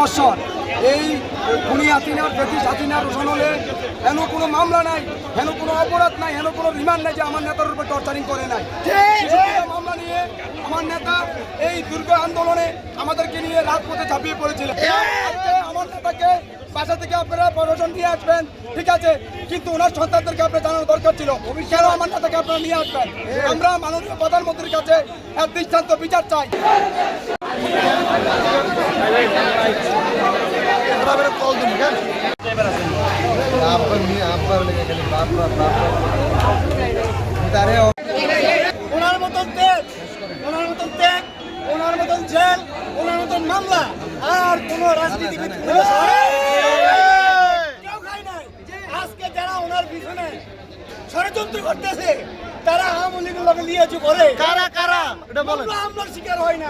বৎসর এই খুনি হাসিনার ব্রিটিশ হাসিনার রোশন হলে হেন কোনো মামলা নাই, হেন কোনো অপরাধ নাই, হেন কোনো রিমান্ড নাই যে আমার নেতার উপর টর্চারিং করে নাই। মামলা নিয়ে আমার নেতা এই দীর্ঘ আন্দোলনে আমাদেরকে নিয়ে রাজপথে ঝাঁপিয়ে পড়েছিলেন। আমার নেতাকে বাসা থেকে আপনারা প্রশাসন নিয়ে আসবেন, ঠিক আছে, কিন্তু ওনার সন্তানদেরকে আপনার জানানো দরকার ছিল কেন আমার নেতাকে আপনারা নিয়ে আসবেন। আমরা মাননীয় প্রধানমন্ত্রীর কাছে এক দৃষ্টান্ত বিচার চাই। ওনার মতন ত্যাগ, ওনার মতন ত্যাগ, ওনার মতন জেল, ওনার মতন মামলা আর কোন রাজনীতিবিদ কেউ খায় নাই। আজকে যারা ওনার পিছনে ষড়যন্ত্র করতেছে তারা আওয়ামী লীগের লোকে নিয়ে করে কারা কারা এটা বলেন, আমরা শিকার হয় না।